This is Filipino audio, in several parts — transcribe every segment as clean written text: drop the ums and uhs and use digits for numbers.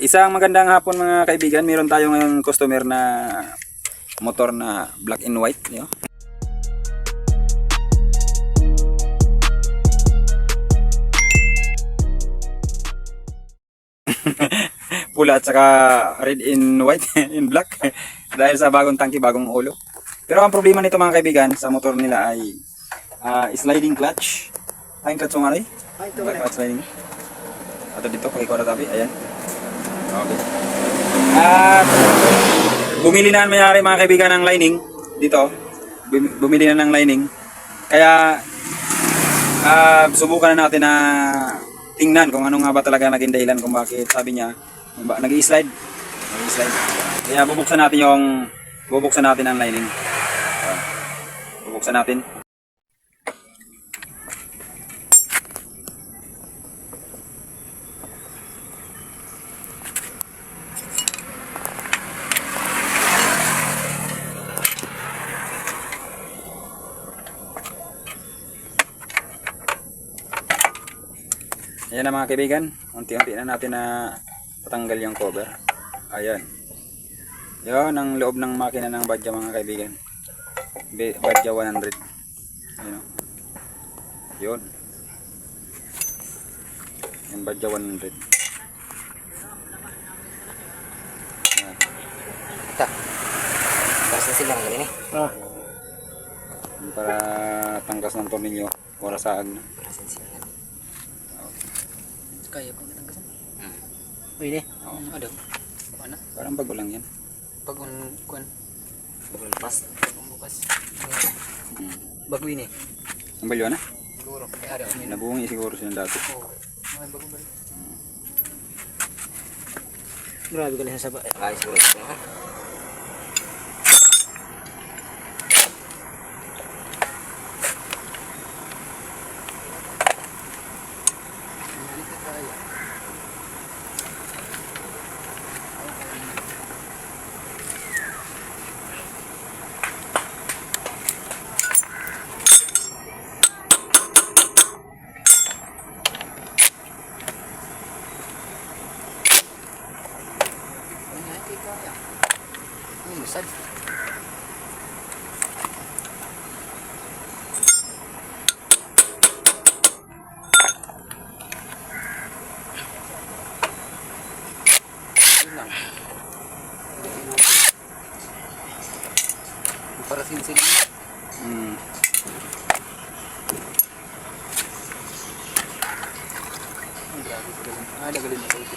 Isang magandang hapon mga kaibigan. Meron tayo ngayong customer na motor na black and white. Yo. Pula at saka red in white in black dahil sa bagong tangki, bagong ulo. Pero ang problema nito mga kaibigan sa motor nila ay sliding clutch. Ay, clutch mo nga rin? Clutch sliding. Ato dito, pakikuha na tabi. Ayan. Okay. At bumili na mayari mga kaibigan ng lining dito. Bumili na ng lining. Kaya subukan na natin na tingnan kung ano nga ba talaga naging dahilan kung bakit sabi niya nag-i-slide. Kaya bubuksan natin ang lining. Bubuksan natin. Ayan na mga kaibigan, unti-unti na natin na patanggal yung cover. Ayan. Yan ang loob ng makina ng Badja mga kaibigan. Badja 100. Ayan o. Yun. Yan Badja 100. Ayan. Ito. Tapos na silang galing eh. Para tangkas ng tornilyo. Para saag na. Kaya ko natanggasan. Pwede? Oo. Ano? Ano? Parang bago lang yan. Bagong kuan. Bagong lepas. Bagong bukas. Bago ini. Ang balyo na? Siguro. Ada ini. Nabuhong siguro sila dati. Oo. Mga bago ba? Grabe ka lang sa ay siguro. Musad. Para sin-sin. Ada galin na sa ito.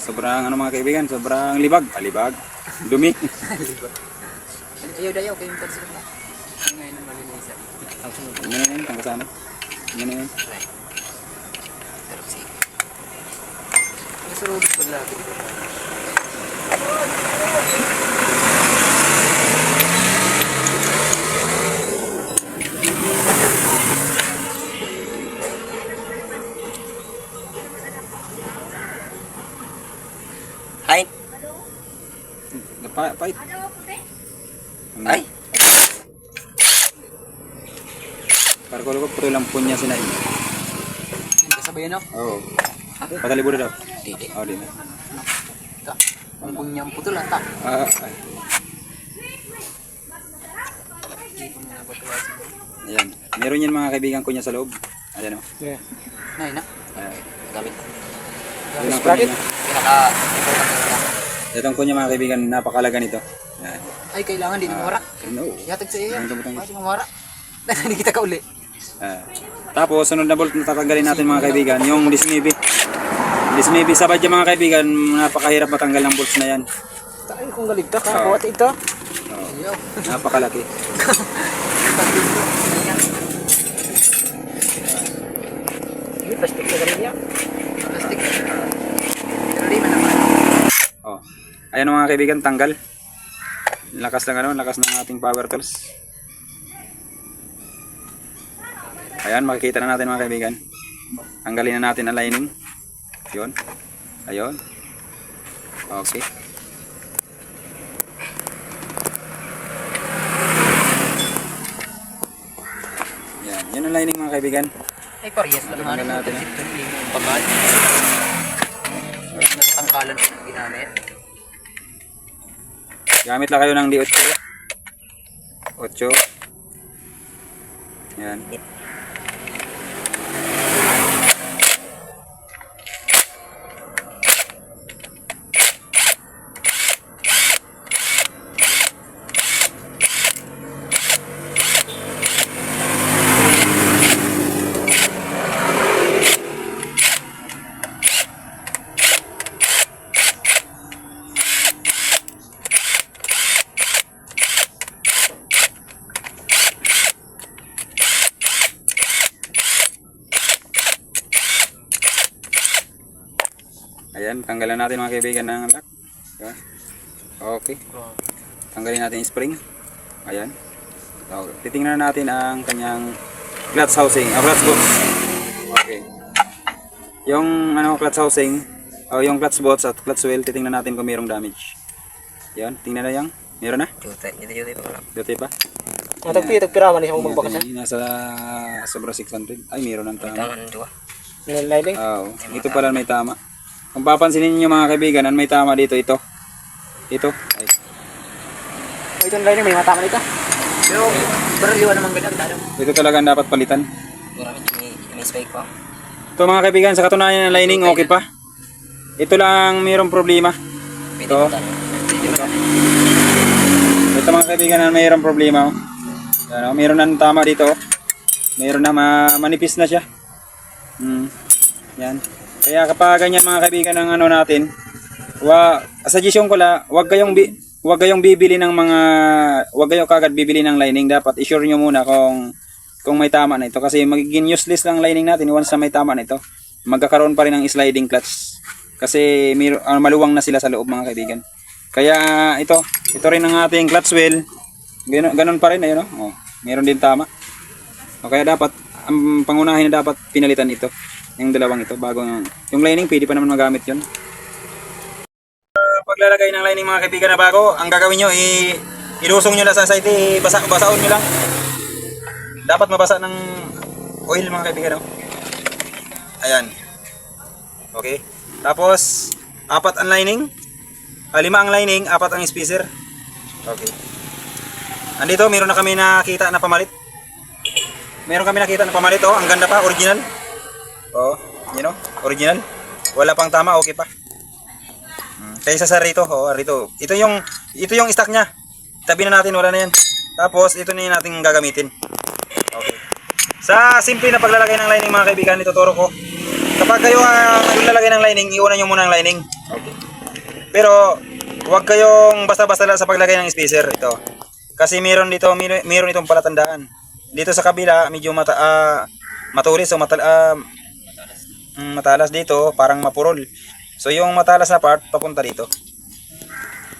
Sobrang ano mga kaibigan, sobrang libag, dumi. Ayaw dayaw kayong pansin na. Ngayon ang malinisan. Ngayon, tangkasan. Ngayon. Pero sige. Masurod ko lagi. Ay. Pait. Ay. Para ko puro lampon niya sinain. Hindi kasabayan ako. Oo. Patalibo na daw. Hindi. Oo, din. Ito. Ang punyang putol ata. Ay. Ayan. Meron yan mga kaibigan ko niya sa loob. Ayan o. Yeah. Nay na. Gamit. Yun ang kunya niya. Pinaka-important. Itong kunya mga kaibigan, napakalaga nito. Ayan. Ay, kailangan din mawara. No. Yatag sa iyo yan. Butang-butang. Kasi mawara. Hindi kita ka uli. Tapos sunod na bolt na tatanggalin natin mga kaibigan, yung dismaybe. Dismaybe sa Badja mga kaibigan, napakahirap matanggal ng bolts na yan. Ay, kung galigta ka, kuwat ito. Oo. Napakalaki. Plastic na galing niya. Plastic. Pero di man naman. Oh. Ayan mga kaibigan, tanggal. Lakas ng ating power tools. Ayan, makikita na natin mga kaibigan. Tanggalin na natin ang lining. Yun. Ayun. Okay. Yan. Yan ang lining mga kaibigan. Ay, parehas lang Tanggal natin, natin. Yung bakal. Natatangkalan ko na ginamit. Gamit lang kayo ng D8. 8. Yan. Ayan, tanggalan natin mga kaibigan ng lock. Diba? Okay. Tanggalin natin yung spring. Ayan. So, titingnan natin ang kanyang clutch housing, clutch box. Okay. Yung clutch housing, o yung clutch box at clutch wheel, titingnan natin kung mayroong damage. Yan, tingnan na yung. Meron na? Juti pa lang. Duty pa? Tagpirawan isang magbakas ha. Nasa sobra 600. Ay, mayroon ng tama. Tama ng duwa. Oo. Ito pala may tama. Kung papansinin niyo mga kaibigan, ang may tama dito, ito. Ito. Ay. Ito ang lining, may matama dito. Pero liwan naman ganyan. Ito talaga ang dapat palitan. Marami may spike pa. Ito mga kaibigan, sa katunayan ng lining, okay pa. Ito lang mayroong problema. Ito. Ito mga kaibigan, mayroong problema. Yan, mayroon na tama dito. Mayroon na manipis na siya. Yan. Kaya kapag ganyan mga kaibigan ng natin, suggestion ko la, wag kayong bibili ng wag kayong kagad bibili ng lining. Dapat i-sure nyo muna kung may tama na ito, kasi magiging useless lang lining natin once na may tama na ito. Magkakaroon pa rin ng sliding clutch kasi maluwang na sila sa loob mga kaibigan. Kaya ito rin ang ating clutch wheel. Ganun pa rin, ayun oh. Meron din tama. O kaya dapat ang pangunahin na dapat pinalitan ito. Yung dalawang ito bago yung lining, pwede pa naman magamit 'yon. Paglalagay ng lining mga kaibigan na bago, ang gagawin nyo ilusong nyo lang sa site, basaon nyo lang. Dapat mabasa ng oil mga kaibigan. Ayan. Okay. Tapos 4 ang lining, 5 ang lining, 4 ang spacer. Okay. Andito meron na kami nakita na pamalit. Meron kami nakita na pamalit, ang ganda pa, original. Original. Wala pang tama, okay pa. Kaysa sa rito, rito. Ito yung stock niya. Tabi na natin, wala na yan. Tapos ito na yung nating gagamitin. Okay. Sa simple na paglalagay ng lining mga kaibigan, ituturo ko. Kapag kayo maglalagay ng lining, iunan nyo muna ang lining. Okay. Pero huwag kayong basta-basta lang sa paglagay ng spacer ito. Kasi meron itong palatandaan. Dito sa kabila medyo matulis o matalas dito, parang mapurol. So yung matalas na part papunta dito.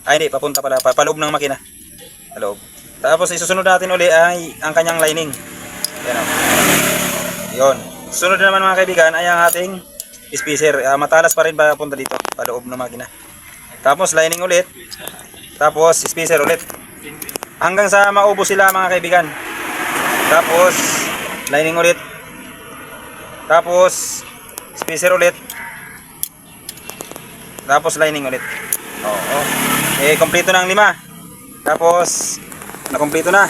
Ay hindi, papunta pala paloob ng makina. Sa loob. Tapos isusunod natin uli ay ang kanyang lining. Yan o. Yun. Sunod naman mga kaibigan ay ang ating spacer. Matalas pa rin papunta dito, paloob ng makina. Tapos lining ulit. Tapos spacer ulit. Hanggang sa maubos sila mga kaibigan. Tapos lining ulit. Tapos spacer ulit. Tapos lining ulit. Oo. Kompleto na ang 5. Tapos nakompleto na.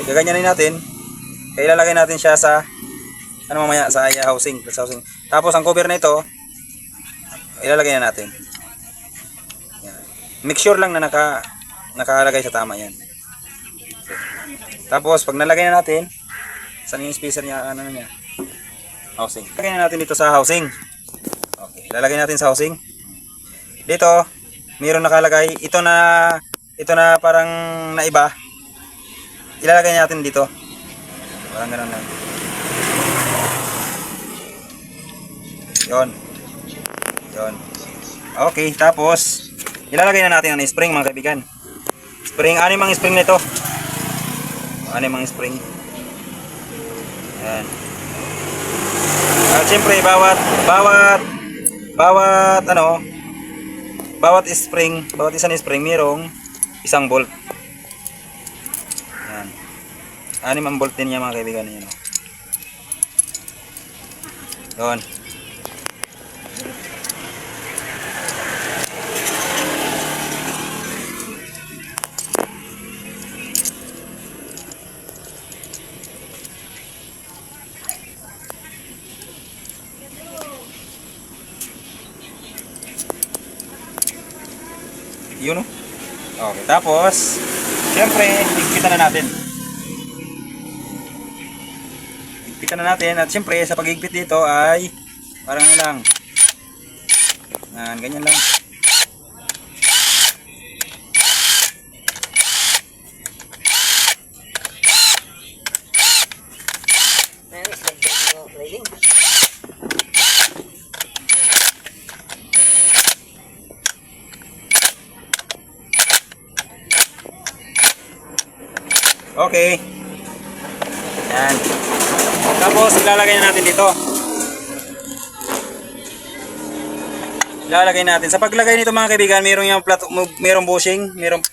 Gaganyanin natin. Kaya ilalagay natin siya sa mamaya sa housing. Tapos ang cover na ito ilalagay na natin. Yan. Make sure lang na nakalagay sa tama yan. Tapos pag nalagay na natin, saan yung spacer niya, niya? Housing. Lagay na natin dito sa housing. Okay, lalagay natin sa housing. Dito, mayroon nakalagay, ito na parang naiba. Ilalagay natin dito. Parang ganoon lang. Yon. Okay, tapos ilalagay na natin ang spring mga kaibigan. Spring, 6 ang spring nito. 6 ang spring. Yan. At siyempre bawat isang spring mayroong isang bolt. Yan. 6 ang volt din niya mga kaibigan. Yan. Yun. Yun, oh. Okay, tapos siyempre, higpitan na natin. Higpitan na natin at siyempre sa paghigpit dito ay parang ano lang. Ganyan lang. Ayan, sliding. Okay. Yan. Tapos ilalagay na natin dito. Ilalagay natin. Sa paglagay nito mga kaibigan, mayroong bushing, mayroong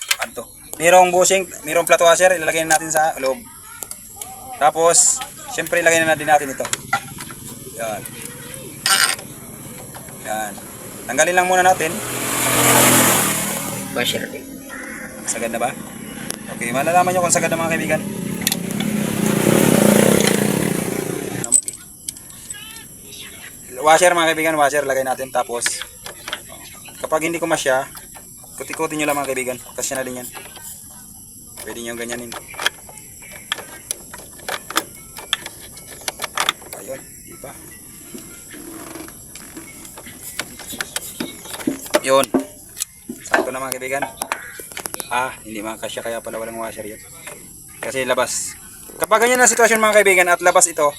bushing, mayroong plato washer, ilalagay na natin sa loob. Tapos, siyempre ilagay na natin ito. Yan. Yan. Tanggalin lang muna natin. Washer. Sagad na ba? Okay, malalaman nyo kung sagad na mga kaibigan. Washer mga kaibigan, washer lagay natin. Tapos, kapag hindi ko masya, kuti-kuti nyo lang mga kaibigan. Kasya na din yan. Pwede nyo ganyanin. Ayun, di ba? Yun. Sakto na mga kaibigan. Hindi makakasya kaya pala walang washer yun. Kasi labas. Kapag ganyan na sitwasyon mga kaibigan at labas ito,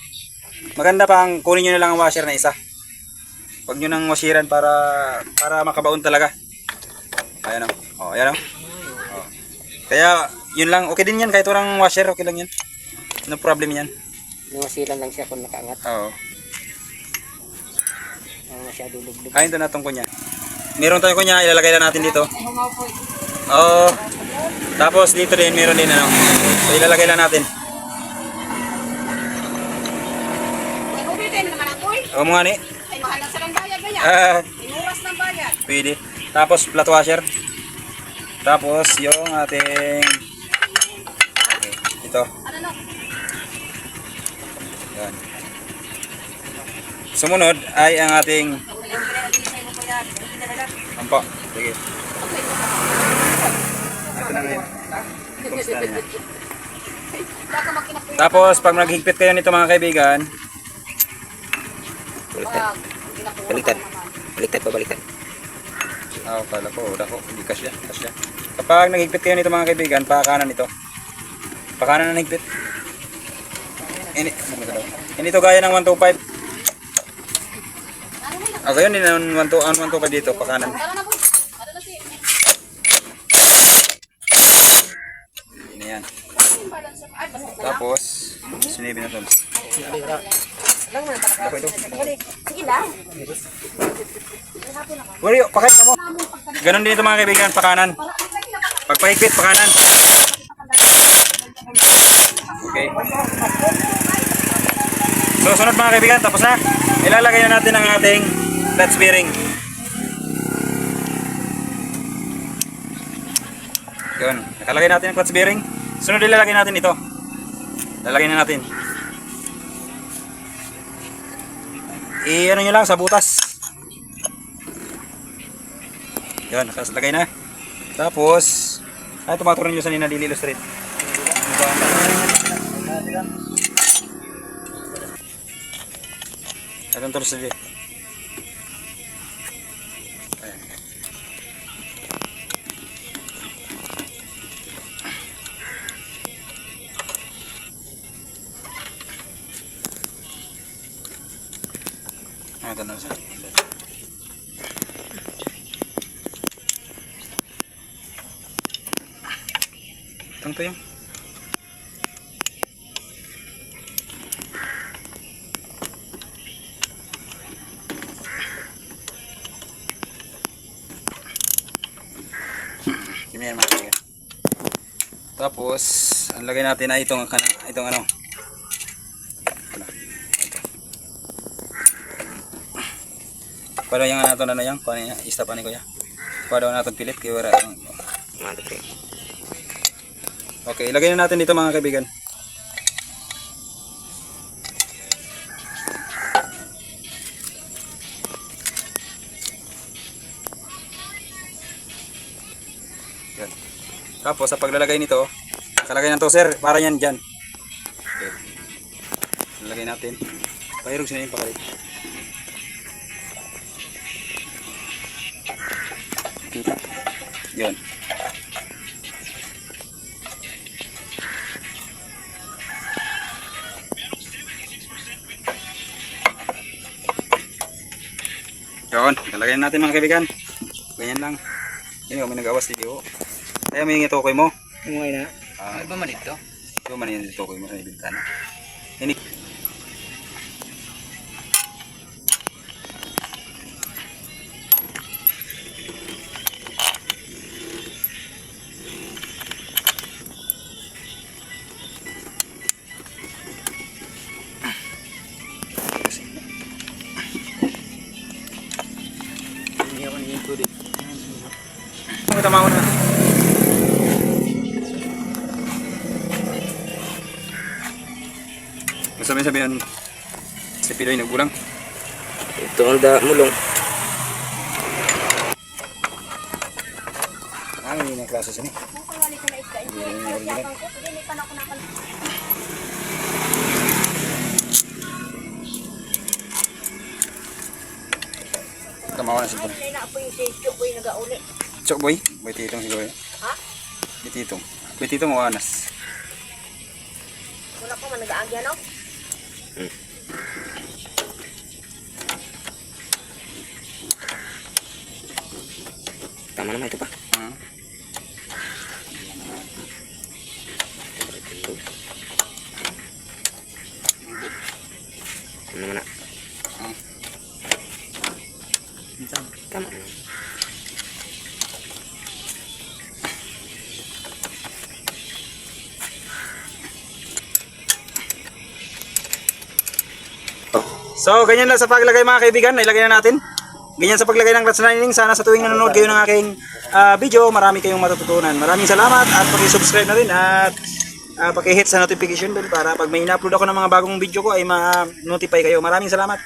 maganda pang kunin nyo na lang ang washer na isa. Huwag nyo nang washeran para makabaon talaga. Ayan o. Ayan o. Kaya yun lang. Okay din yan. Kahit walang washer, okay lang yan. No problem yan. Nangasilan lang siya kung nakaangat. Oo. Masyado lugdog. Kain to natong kunya. Meron tayo kunya. Ilalagay lang natin dito. Oo. Tapos dito din. Meron din ano. So ilalagay lang natin. Oo mga ni. Ay, mahal lang silang bayad ba yan? Inuras ng bayad. Pwede. Tapos flat washer. Tapos yung ating ito. Ano no? Yan. Sumunod ay ang ating ampo. Sige. Ito na ngayon. Kumusta na yan? Tapos pag naghigpit kayo nito mga kaibigan, Baliktad. Baliktad. kala ko, hindi kasya. Kapag naghigpit kayo nito mga kaibigan, pakanan ito. Pakanan na naghigpit. Ini ito gaya ng 125. Gayon din ang 125 dito, pakanan. Tara na po. Tara na si. Ini yan. Tapos, sinibi na ito. Ako ito. Sige lang. Wario, pakita mo. Ganon din ito mga kaibigan, pakanan. Pagpahigpit, pakanan. Okay. So, sunod mga kaibigan, tapos na. Ilalagay na natin ang ating clutch bearing. Yun, nakalagay natin ang clutch bearing. Sunod ilalagay natin ito. Lalagay na natin. Ano nyo lang sa butas. Yun, nakaslagay na. Tapos, tumaturon nyo sa nina Lilo Street. Atong turos na dito. Ayan. Ito na sa itong to yung tapos Ang lagay natin ay itong ano. Pwede yung nato na yan. Kuha niya. Istapan ni kuya. Kuha daw natin pilit. Kaya wala. Okay, ilagay na natin dito mga kaibigan. Yan. Tapos sa paglalagay nito, kalagay ng toser para yan dyan. Okay. Lalagay natin. Pahirog siya yung pakalit. Kita. Yun. Yun, lalagyan natin mga kaibigan. Ganyan lang. Yan, may nag-awas dito. Kaya may yung itukoy mo. Umay na. Ah, Ano ba man ito? ito man yung itukoy mo sa bintana. Ini. Hindi ako nito din. Tama ko na. Sabihin si Pidoy nagbulang. Ito ang mulong. Ano yung klase siya ni? Tama ko na si Pidoy. Chok boy? Boy titong siguro. Ha? Boy titong. Boy titong o anas. Wala pa man nag-aagya, no? Tama naman ito pa. Ano naman na? Tama. So, ganyan lang sa paglagay mga kaibigan. Ilagay na natin. Ganyan sa paglagay ng clutch lining. Sana sa tuwing nanonood kayo ng aking video, marami kayong matututunan. Maraming salamat at paki-subscribe na rin at paki-hit sa notification bell para pag may in-upload ako ng mga bagong video ko ay ma-notify kayo. Maraming salamat.